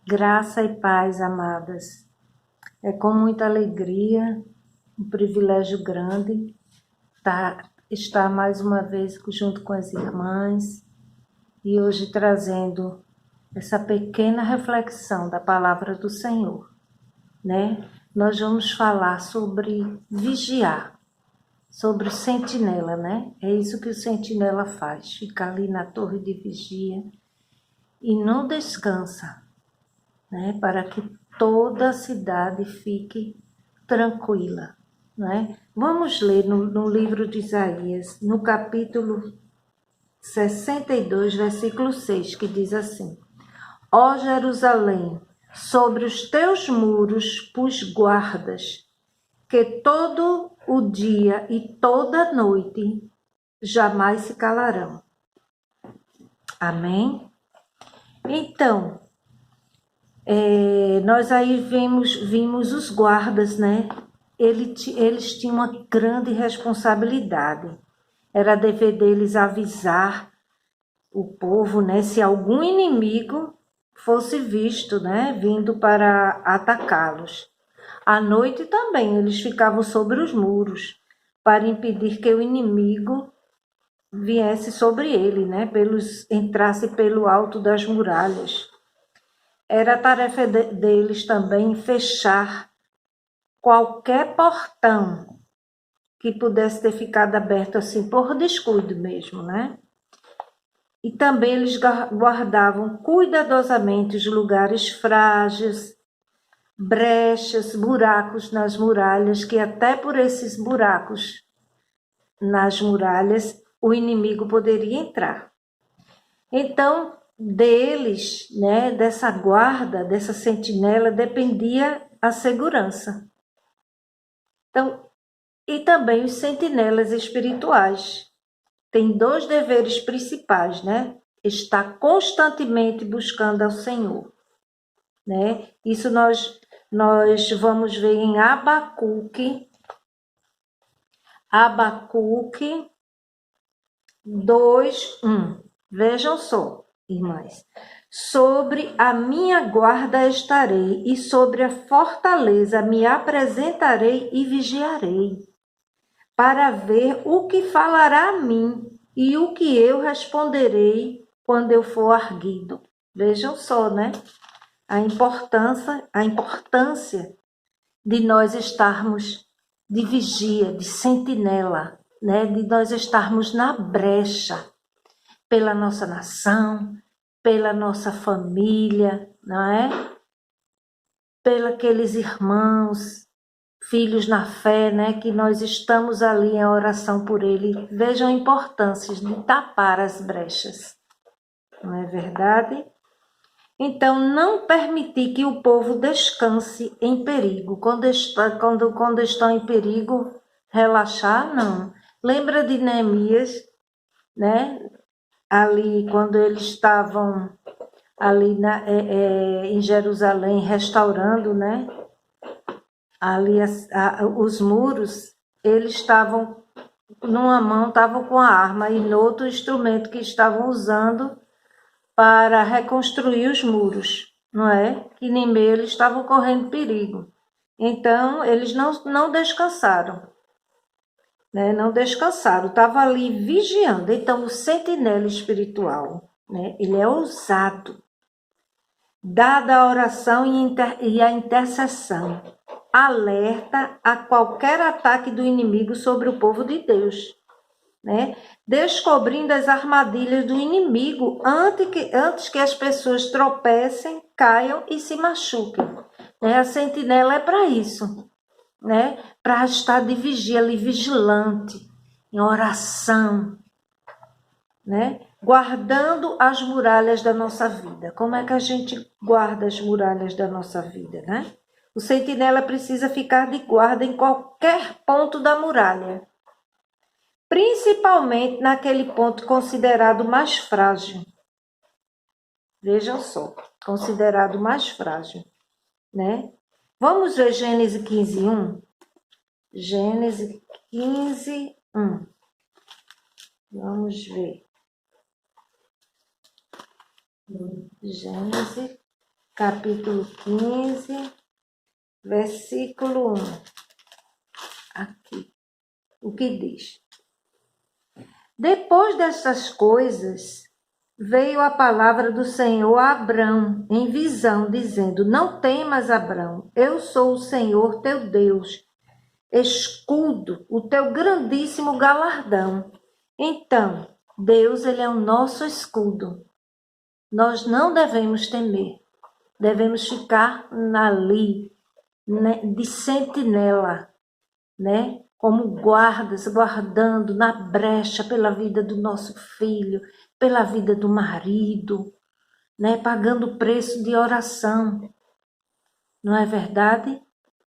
Graça e paz, amadas. É com muita alegria, um privilégio grande estar mais uma vez junto com as irmãs e hoje trazendo essa pequena reflexão da palavra do Senhor, né? Nós vamos falar sobre vigiar, sobre sentinela, né? É isso que o sentinela faz, fica ali na torre de vigia e não descansa, né, para que toda a cidade fique tranquila. Né? Vamos ler no livro de Isaías, no capítulo 62, versículo 6, que diz assim: Ó Jerusalém, sobre os teus muros pus guardas, que todo o dia e toda a noite jamais se calarão. Amém? Então, nós aí vimos os guardas, né? Eles tinham uma grande responsabilidade. Era dever deles avisar o povo, né? Se algum inimigo fosse visto, né? Vindo para atacá-los. À noite também eles ficavam sobre os muros para impedir que o inimigo viesse sobre ele, né? Entrasse pelo alto das muralhas. Era tarefa deles também fechar qualquer portão que pudesse ter ficado aberto assim por descuido mesmo, né? E também eles guardavam cuidadosamente os lugares frágeis, brechas, buracos nas muralhas, que até por esses buracos nas muralhas o inimigo poderia entrar. Então, deles, né, dessa guarda, dessa sentinela, dependia a segurança. Então, e também os sentinelas espirituais. Tem dois deveres principais, né? Estar constantemente buscando ao Senhor, né? Isso nós vamos ver em Abacuque 2:1. Vejam só, irmãs. Sobre a minha guarda estarei, e sobre a fortaleza me apresentarei e vigiarei, para ver o que falará a mim e o que eu responderei quando eu for arguido. Vejam só, né? A importância de nós estarmos de vigia, de sentinela, né? De nós estarmos na brecha pela nossa nação, pela nossa família, não é? Pelos aqueles irmãos, filhos na fé, né? Que nós estamos ali em oração por ele. Vejam a importância de tapar as brechas, não é verdade? Então, não permitir que o povo descanse em perigo. Quando estão em perigo, relaxar, não. Lembra de Neemias, né? Ali, quando eles estavam ali em Jerusalém, restaurando, né? Ali os muros, eles estavam, numa mão estavam com a arma e no outro instrumento que estavam usando para reconstruir os muros, não é? Que nem meio eles estavam correndo perigo. Então, eles não descansaram, né? Não descansaram, estavam ali vigiando. Então, o sentinela espiritual, né? Ele é ousado, dada a oração e a intercessão, alerta a qualquer ataque do inimigo sobre o povo de Deus, né? Descobrindo as armadilhas do inimigo antes que as pessoas tropecem, caiam e se machuquem, né? A sentinela é para isso, né? Para estar de vigia ali, vigilante, em oração, né? Guardando as muralhas da nossa vida. Como é que a gente guarda as muralhas da nossa vida, né? O sentinela precisa ficar de guarda em qualquer ponto da muralha, principalmente naquele ponto considerado mais frágil. Vejam só, considerado mais frágil, né? Vamos ver Gênesis 15:1? Gênesis 15:1. Vamos ver. Gênesis capítulo 15, versículo 1. Aqui, o que diz? Depois destas coisas, veio a palavra do Senhor a Abrão em visão, dizendo: Não temas, Abrão, eu sou o Senhor teu Deus, escudo, o teu grandíssimo galardão. Então, Deus, ele é o nosso escudo. Nós não devemos temer, devemos ficar ali, né, de sentinela, né? Como guardas, guardando na brecha pela vida do nosso filho, pela vida do marido, né? Pagando o preço de oração. Não é verdade?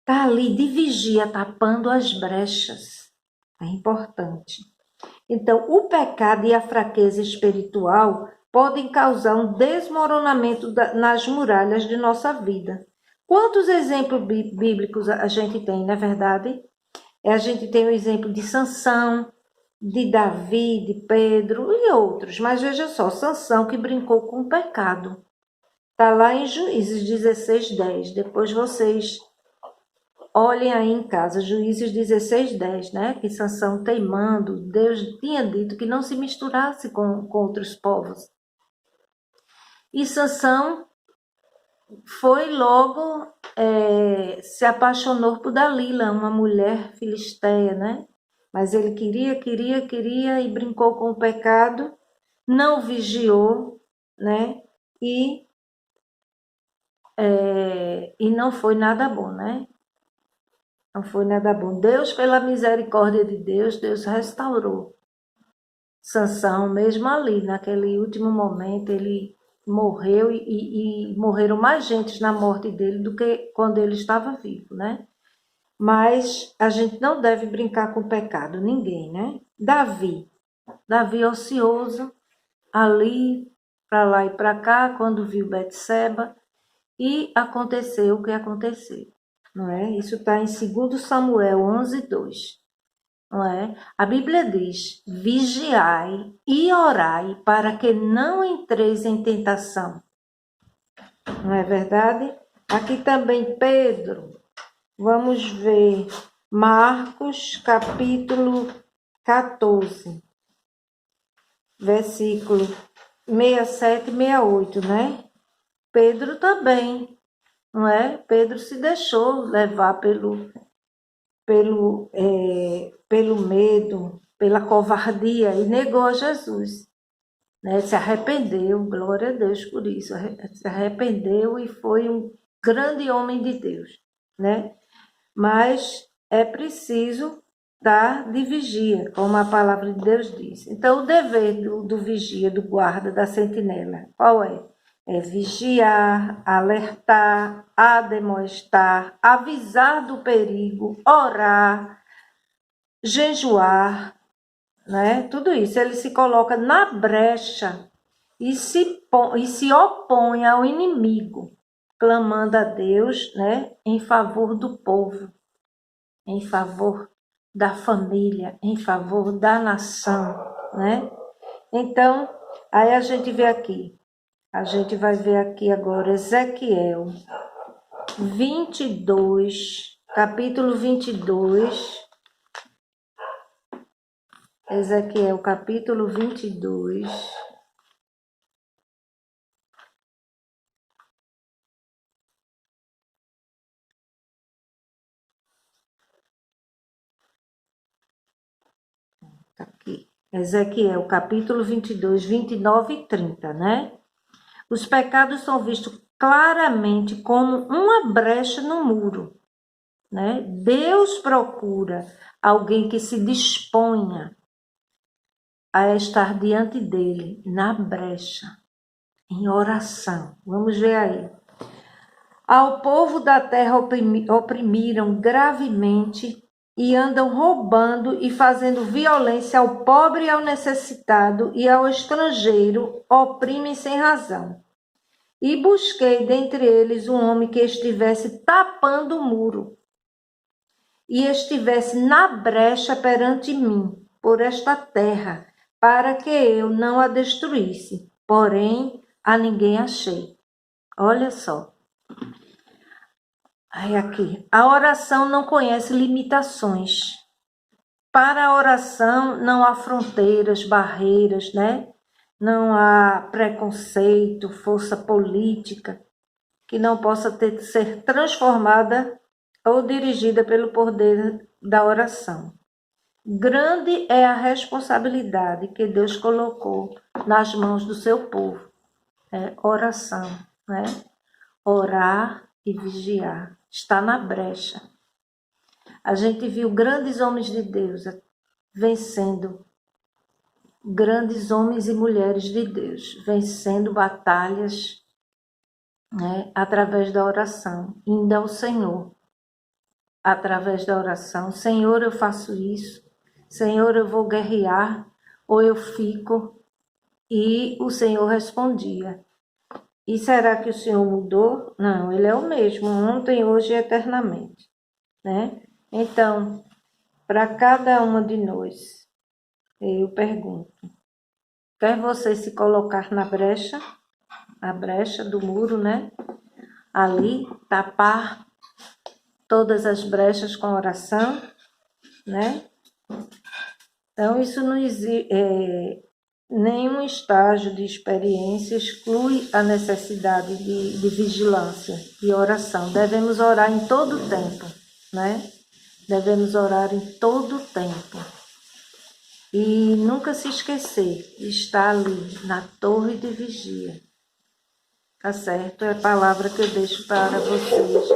Está ali de vigia, tapando as brechas. É importante. Então, o pecado e a fraqueza espiritual podem causar um desmoronamento nas muralhas de nossa vida. Quantos exemplos bíblicos a gente tem, não é verdade? A gente tem o exemplo de Sansão, de Davi, de Pedro e outros. Mas veja só, Sansão que brincou com o pecado. Está lá em Juízes 16:10. Depois vocês olhem aí em casa, Juízes 16:10, né? Que Sansão teimando, Deus tinha dito que não se misturasse com outros povos. E Sansão foi logo, se apaixonou por Dalila, uma mulher filisteia, né? Mas ele queria e brincou com o pecado, não vigiou, né? E não foi nada bom, né? Não foi nada bom. Deus, pela misericórdia de Deus, Deus restaurou Sansão, mesmo ali, naquele último momento, ele morreu e morreram mais gente na morte dele do que quando ele estava vivo, né? Mas a gente não deve brincar com o pecado, ninguém, né? Davi ocioso, ali, para lá e para cá, quando viu Betseba, e aconteceu o que aconteceu, não é? Isso está em 2 Samuel 11:2. Não é? A Bíblia diz: vigiai e orai para que não entreis em tentação. Não é verdade? Aqui também Pedro, vamos ver Marcos capítulo 14, versículo 67 e 68, né? Pedro também, não é? Pedro se deixou levar pelo medo, pela covardia e negou a Jesus, né? Se arrependeu, glória a Deus por isso, se arrependeu e foi um grande homem de Deus, né? Mas é preciso estar de vigia, como a palavra de Deus diz. Então, o dever do vigia, do guarda, da sentinela, qual é? É vigiar, alertar, ademoestar, avisar do perigo, orar, jejuar, né? Tudo isso. Ele se coloca na brecha e se opõe ao inimigo, clamando a Deus, né? Em favor do povo, em favor da família, em favor da nação, né? Então, aí a gente vai ver aqui agora Ezequiel 22, capítulo 22. Ezequiel capítulo 22. Aqui. Ezequiel capítulo 22, 29 e 30, né? Os pecados são vistos claramente como uma brecha no muro, né? Deus procura alguém que se disponha a estar diante dele, na brecha, em oração. Vamos ver aí. Ao povo da terra oprimiram gravemente e andam roubando e fazendo violência ao pobre e ao necessitado e ao estrangeiro, oprimem sem razão. E busquei dentre eles um homem que estivesse tapando o muro e estivesse na brecha perante mim, por esta terra, para que eu não a destruísse. Porém, a ninguém achei. Olha só. Aí aqui, a oração não conhece limitações. Para a oração não há fronteiras, barreiras, né? Não há preconceito, força política que não possa ser transformada ou dirigida pelo poder da oração. Grande é a responsabilidade que Deus colocou nas mãos do seu povo. É oração, né? Orar e vigiar. Está na brecha. A gente viu grandes homens de Deus vencendo, grandes homens e mulheres de Deus vencendo batalhas, né, através da oração, indo ao Senhor, através da oração. Senhor, eu faço isso. Senhor, eu vou guerrear ou eu fico. E o Senhor respondia. E será que o Senhor mudou? Não, Ele é o mesmo, ontem, hoje e eternamente, né? Então, para cada uma de nós, eu pergunto, quer você se colocar na brecha do muro, né? Ali, tapar todas as brechas com oração, né? Então, isso não existe, nenhum estágio de experiência exclui a necessidade de vigilância, de oração. Devemos orar em todo o tempo, né? Devemos orar em todo o tempo. E nunca se esquecer de estar ali na torre de vigia. Tá certo? É a palavra que eu deixo para vocês,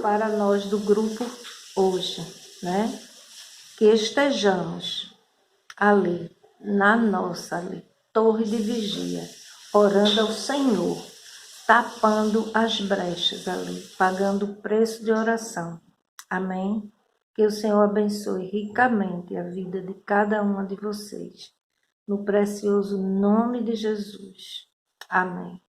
para nós do grupo hoje, né? Que estejamos ali, na nossa ali, torre de vigia, orando ao Senhor, tapando as brechas ali, pagando o preço de oração. Amém? Que o Senhor abençoe ricamente a vida de cada uma de vocês. No precioso nome de Jesus. Amém.